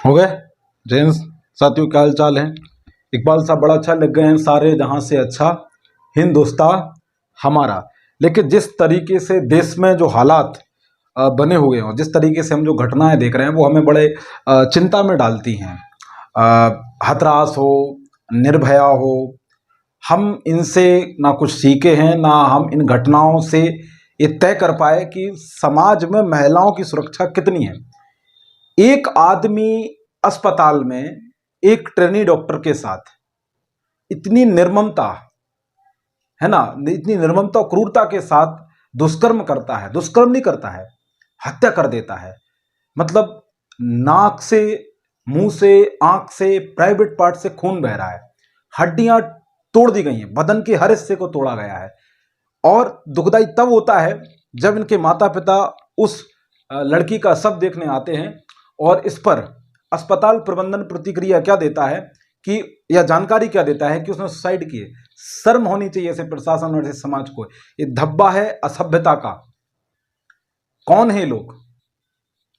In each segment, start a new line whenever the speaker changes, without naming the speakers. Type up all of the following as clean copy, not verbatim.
हो गए जेंट्स साथियों, क्या हाल चाल है। इकबाल साहब बड़ा अच्छा लिख गए हैं, सारे जहां से अच्छा हिंदुस्तान हमारा। लेकिन जिस तरीके से देश में जो हालात बने हुए हैं और जिस तरीके से हम जो घटनाएं देख रहे हैं वो हमें बड़े चिंता में डालती हैं। हथरास हो, निर्भया हो, हम इनसे ना कुछ सीखे हैं, ना हम इन घटनाओं से ये तय कर पाए कि समाज में महिलाओं की सुरक्षा कितनी है। एक आदमी अस्पताल में एक ट्रेनी डॉक्टर के साथ इतनी निर्ममता, है ना, इतनी निर्ममता और क्रूरता के साथ दुष्कर्म करता है। दुष्कर्म नहीं करता है, हत्या कर देता है। मतलब नाक से, मुंह से, आंख से, प्राइवेट पार्ट से खून बह रहा है, हड्डियां तोड़ दी गई हैं, बदन के हर हिस्से को तोड़ा गया है। और दुखदाई तब होता है जब इनके माता पिता उस लड़की का शव देखने आते हैं और इस पर अस्पताल प्रबंधन प्रतिक्रिया क्या देता है कि, या जानकारी क्या देता है कि उसने सुसाइड की है। शर्म होनी चाहिए ऐसे प्रशासन और ऐसे समाज को। ये धब्बा है असभ्यता का। कौन है लोग?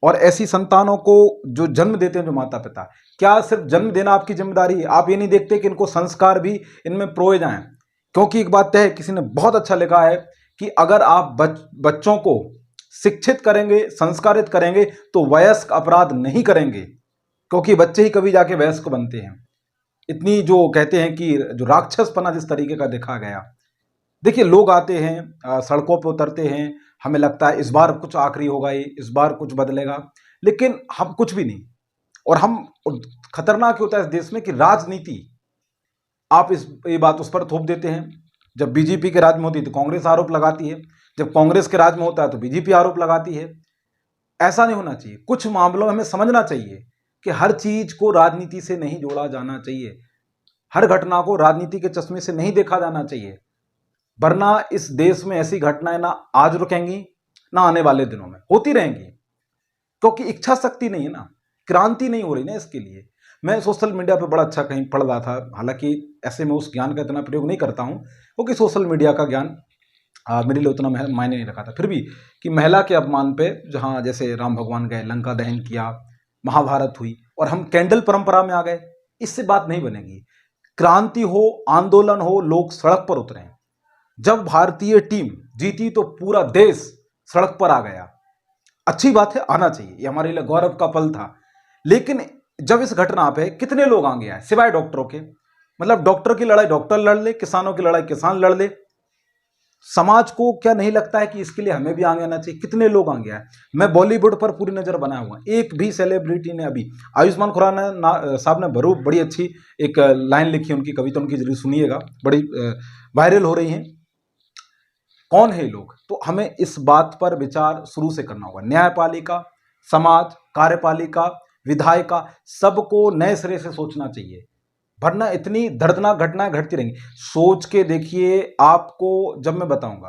और ऐसी संतानों को जो जन्म देते हैं जो माता पिता, क्या सिर्फ जन्म देना आपकी जिम्मेदारी है? आप ये नहीं देखते कि इनको संस्कार भी इनमें प्रोए जाएं? क्योंकि एक बात है, किसी ने बहुत अच्छा लिखा है कि अगर आप बच्चों को शिक्षित करेंगे, संस्कारित करेंगे तो वयस्क अपराध नहीं करेंगे, क्योंकि बच्चे ही कभी जाके वयस्क बनते हैं। इतनी जो कहते हैं कि जो राक्षसपना जिस तरीके का देखा गया। देखिए, लोग आते हैं, सड़कों पर उतरते हैं, हमें लगता है इस बार कुछ आखिरी होगा, ये इस बार कुछ बदलेगा, लेकिन हम कुछ भी नहीं। और हम, खतरनाक होता है इस देश में कि राजनीति, आप ये बात उस पर थोप देते हैं। जब बीजेपी के राज में होती है तो कांग्रेस आरोप लगाती है, जब कांग्रेस के राज में होता है तो बीजेपी आरोप लगाती है। ऐसा नहीं होना चाहिए। कुछ मामलों में हमें समझना चाहिए कि हर चीज को राजनीति से नहीं जोड़ा जाना चाहिए, हर घटना को राजनीति के चश्मे से नहीं देखा जाना चाहिए, वरना इस देश में ऐसी घटनाएं ना आज रुकेंगी ना आने वाले दिनों में होती रहेंगी। क्योंकि इच्छा शक्ति नहीं है ना, क्रांति नहीं हो रही ना इसके लिए। मैं सोशल मीडिया पर बड़ा अच्छा कहीं पढ़ रहा था, हालांकि ऐसे में उस ज्ञान का इतना प्रयोग नहीं करता हूं, क्योंकि सोशल मीडिया का ज्ञान मेरे लिए उतना मायने नहीं रखा था। फिर भी कि महिला के अपमान पे, जहां जैसे राम भगवान गए, लंका दहन किया, महाभारत हुई और हम कैंडल परंपरा में आ गए, इससे बात नहीं बनेगी। क्रांति हो, आंदोलन हो, लोग सड़क पर उतरे। जब भारतीय टीम जीती तो पूरा देश सड़क पर आ गया। अच्छी बात है, आना चाहिए, ये हमारे लिए गौरव का पल था। लेकिन जब इस घटना पे कितने लोग आगे आए सिवाय डॉक्टरों के? मतलब डॉक्टर की लड़ाई डॉक्टर लड़ ले, किसानों की लड़ाई किसान लड़ ले। समाज को क्या नहीं लगता है कि इसके लिए हमें भी आगे आना चाहिए? कितने लोग आगे आए। मैं बॉलीवुड पर पूरी नजर बनाया हुआ, एक भी सेलिब्रिटी ने अभी, आयुष्मान खुराना साहब ने बड़ी अच्छी एक लाइन लिखी, उनकी कविता, उनकी जरूर सुनिएगा, बड़ी वायरल हो रही है। कौन है लोग? तो हमें इस बात पर विचार शुरू से करना होगा। न्यायपालिका, समाज, कार्यपालिका, विधायिका, सबको नए सिरे से सोचना चाहिए, वरना इतनी दर्दनाक घटनाएं घटती रहेंगी। सोच के देखिए, आपको जब मैं बताऊंगा,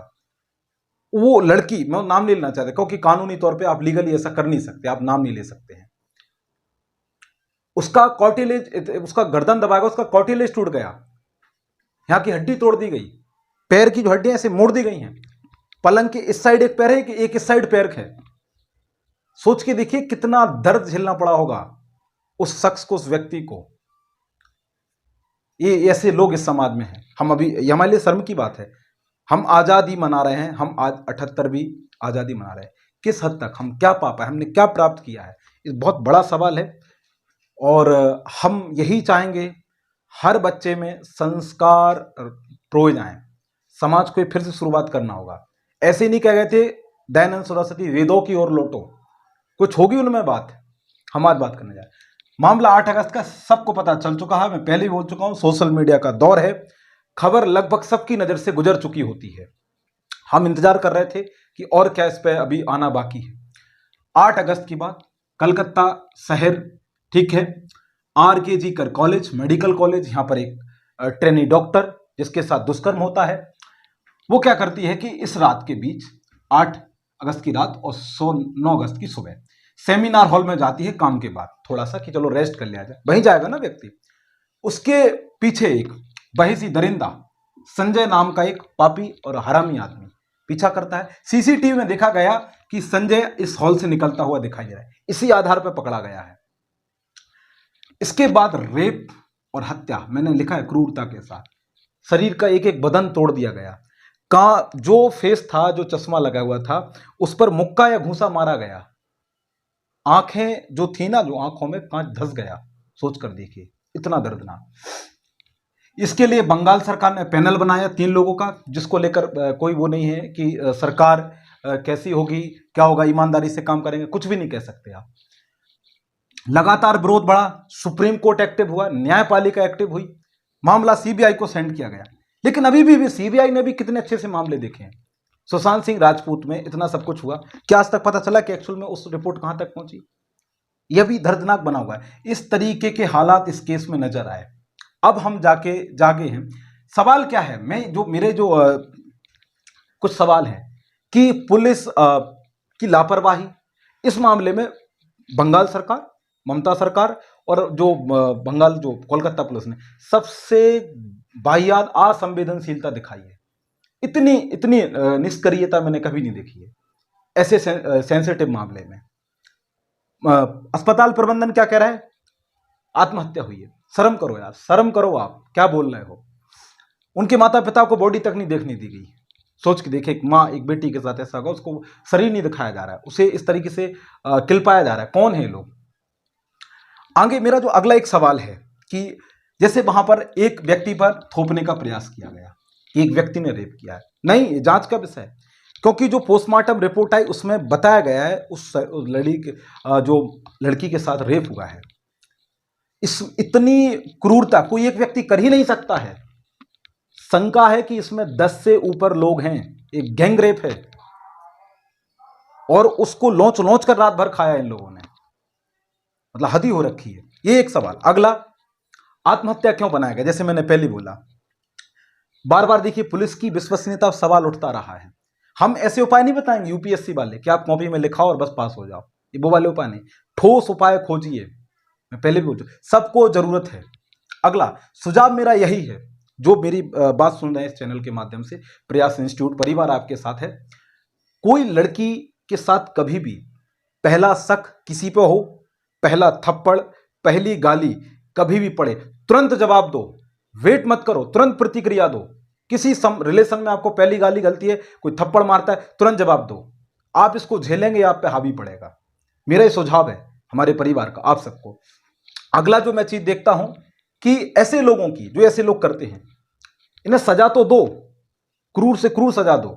वो लड़की, मैं नाम नहीं लेना चाहता क्योंकि कानूनी तौर पे आप लीगली ऐसा कर नहीं सकते, आप नाम नहीं ले सकते हैं। उसका कॉर्टिलेज, उसका गर्दन दबाएगा, उसका कॉर्टिलेज टूट गया, यहां की हड्डी तोड़ दी गई, पैर की जो हड्डियां ऐसे मोड़ दी गई हैं, पलंग के इस साइड एक पैर है कि एक इस साइड पैर है। सोच के देखिए कितना दर्द झेलना पड़ा होगा उस शख्स को, उस व्यक्ति को। ये ऐसे लोग इस समाज में हैं। हम अभी, ये हमारे लिए शर्म की बात है, हम आजादी मना रहे हैं, हम आज 78वीं आजादी मना रहे हैं। किस हद तक, हम क्या पा पाए, हमने क्या प्राप्त किया है, ये बहुत बड़ा सवाल है। और हम यही चाहेंगे हर बच्चे में संस्कार प्रोए जाएं। समाज को फिर से शुरुआत करना होगा। ऐसे ही नहीं कह गए थे दयानंद सरस्वती, वेदों की ओर लौटो, कुछ होगी उनमें बात। हम आज बात करने जाए। मामला 8 अगस्त का सबको पता चल चुका है, मैं पहले भी बोल चुका हूं, सोशल मीडिया का दौर है, खबर लगभग सबकी नजर से गुजर चुकी होती है। हम इंतजार कर रहे थे कि और क्या इस पर अभी आना बाकी है। 8 अगस्त की बात, कलकत्ता शहर, ठीक है, RKG कर कॉलेज, मेडिकल कॉलेज, यहां पर एक ट्रेनी डॉक्टर जिसके साथ दुष्कर्म होता है, वो क्या करती है कि इस रात के बीच, 8 अगस्त की रात और 9 अगस्त की सुबह, सेमिनार हॉल में जाती है काम के बाद, थोड़ा सा कि चलो रेस्ट कर लिया जाए, वहीं जाएगा ना व्यक्ति। उसके पीछे एक बहिसी दरिंदा संजय नाम का एक पापी और हरामी आदमी पीछा करता है। CCTV में देखा गया कि संजय इस हॉल से निकलता हुआ दिखाई दे रहा है, इसी आधार पर पकड़ा गया है। इसके बाद रेप और हत्या, मैंने लिखा है क्रूरता के साथ, शरीर का एक एक बदन तोड़ दिया गया, का जो फेस था, जो चश्मा लगा हुआ था, उस पर मुक्का या घूंसा मारा गया, आंखें जो थी ना, जो आंखों में कांच धस गया, सोच कर देखिए, इतना दर्दनाक। इसके लिए बंगाल सरकार ने पैनल बनाया 3 लोगों का, जिसको लेकर कोई वो नहीं है कि सरकार कैसी होगी, क्या होगा, ईमानदारी से काम करेंगे, कुछ भी नहीं कह सकते आप। लगातार विरोध बढ़ा, सुप्रीम कोर्ट एक्टिव हुआ, न्यायपालिका एक्टिव हुई, मामला सीबीआई को सेंड किया गया। लेकिन अभी भी सीबीआई ने भी कितने अच्छे से मामले देखे हैं। सुशांत सिंह राजपूत में इतना सब कुछ हुआ, क्या आज तक पता चला कि एक्चुअल में उस रिपोर्ट कहां तक पहुंची? यह भी दर्दनाक बना हुआ है। इस तरीके के हालात इस केस में नजर आए। अब हम जागे हैं। सवाल क्या है, मेरे जो कुछ सवाल हैं कि पुलिस की लापरवाही, इस मामले में बंगाल सरकार, ममता सरकार और जो बंगाल जो कोलकाता पुलिस ने सबसे वाहियात असंवेदनशीलता दिखाई है। इतनी निष्क्रियता मैंने कभी नहीं देखी है ऐसे सेंसिटिव मामले में। अस्पताल प्रबंधन क्या कह रहा है? आत्महत्या हुई है। शर्म करो यार, शर्म करो, आप क्या बोल रहे हो? उनके माता पिता को बॉडी तक नहीं देखने दी गई। सोच के देखे, एक माँ एक बेटी के साथ ऐसा होगा, उसको शरीर नहीं दिखाया जा रहा है, उसे इस तरीके से किलपाया जा रहा है। कौन है ये लोग? आगे मेरा जो अगला एक सवाल है कि जैसे वहां पर एक व्यक्ति पर थोपने का प्रयास किया गया, एक व्यक्ति ने रेप किया है, नहीं, जांच का विषय है, क्योंकि जो पोस्टमार्टम रिपोर्ट आई उसमें बताया गया है उस लड़की के साथ रेप हुआ है। इतनी क्रूरता कोई एक व्यक्ति कर ही नहीं सकता है। शंका है कि इसमें 10 से ऊपर लोग हैं, एक गैंग रेप है, और उसको लौच लौच कर रात भर खाया इन लोगों ने, मतलब हद ही हो रखी है। ये एक सवाल। अगला, आत्महत्या क्यों बनाया गया? जैसे मैंने पहले बोला, बार बार देखिए पुलिस की विश्वसनीयता सवाल उठता रहा है। हम ऐसे उपाय नहीं बताएंगे यूपीएससी वाले कि आप कॉपी में लिखाओ और बस पास हो जाओ, ये वो वाले उपाय नहीं। ठोस उपाय खोजिए, मैं पहले भी बोल चुका, सबको जरूरत है। अगला सुझाव मेरा यही है, जो मेरी बात सुन रहे हैं इस चैनल के माध्यम से, प्रयास इंस्टीट्यूट परिवार आपके साथ है। कोई लड़की के साथ कभी भी पहला शक किसी पे हो, पहला थप्पड़, पहली गाली कभी भी पड़े, तुरंत जवाब दो, वेट मत करो, तुरंत प्रतिक्रिया दो। किसी रिलेशन में आपको पहली गाली गलती है, कोई थप्पड़ मारता है, तुरंत जवाब दो। आप इसको झेलेंगे, आप पे हावी पड़ेगा। मेरा ये सुझाव है हमारे परिवार का आप सबको। अगला जो मैं चीज देखता हूं कि ऐसे लोगों की, जो ऐसे लोग करते हैं, इन्हें सजा तो दो, क्रूर से क्रूर सजा दो।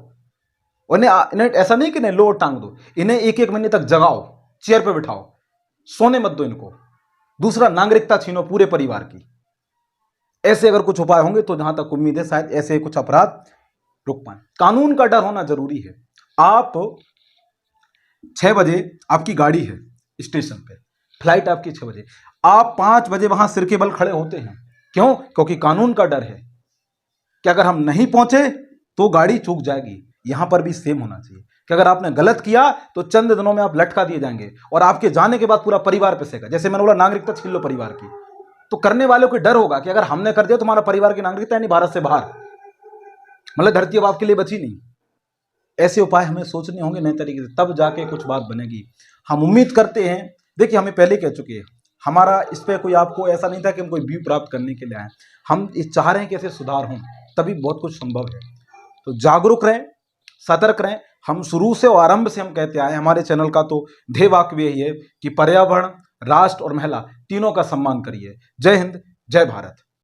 इन्हें ऐसा नहीं कि इन्हें लो टांग दो, इन्हें 1-1 महीने तक जगाओ, चेयर पे बिठाओ, सोने मत दो इनको। दूसरा, नागरिकता छीनो पूरे परिवार की। ऐसे अगर कुछ उपाय होंगे तो जहां तक उम्मीद है शायद ऐसे कुछ अपराध रुक पाए। कानून का डर होना जरूरी है। आप 6 बजे आपकी गाड़ी है स्टेशन पे, फ्लाइट आपकी 6 बजे, आप 5 बजे वहां सिर के बल खड़े होते हैं। क्यों? क्योंकि कानून का डर है कि अगर हम नहीं पहुंचे तो गाड़ी चूक जाएगी। यहां पर भी सेम होना चाहिए कि अगर आपने गलत किया तो चंद दिनों में आप लटका दिए जाएंगे, और आपके जाने के बाद पूरा परिवार पिसेगा। जैसे मैंने बोला, नागरिकता छीन लो परिवार की, तो करने वालों को डर होगा कि अगर हमने कर दिया तो हमारा परिवार की नागरिकता यानी भारत से बाहर, मतलब धरती अब आपके लिए बची नहीं। ऐसे उपाय हमें सोचने होंगे नए तरीके से, तब जाके कुछ बात बनेगी। हम उम्मीद करते हैं, देखिए हमें पहले कह चुके हैं, हमारा इस पर कोई आपको ऐसा नहीं था कि हम कोई व्यू प्राप्त करने के लिए आए। हम चाह रहे हैं कि ऐसे सुधार हों, तभी बहुत कुछ संभव है। तो जागरूक रहें, सतर्क रहें। हम शुरू से और आरंभ से हम कहते आए, हमारे चैनल का तो ध्येय वाक्य यही है कि पर्यावरण, राष्ट्र और महिला तीनों का सम्मान करिए। जय हिंद, जय भारत।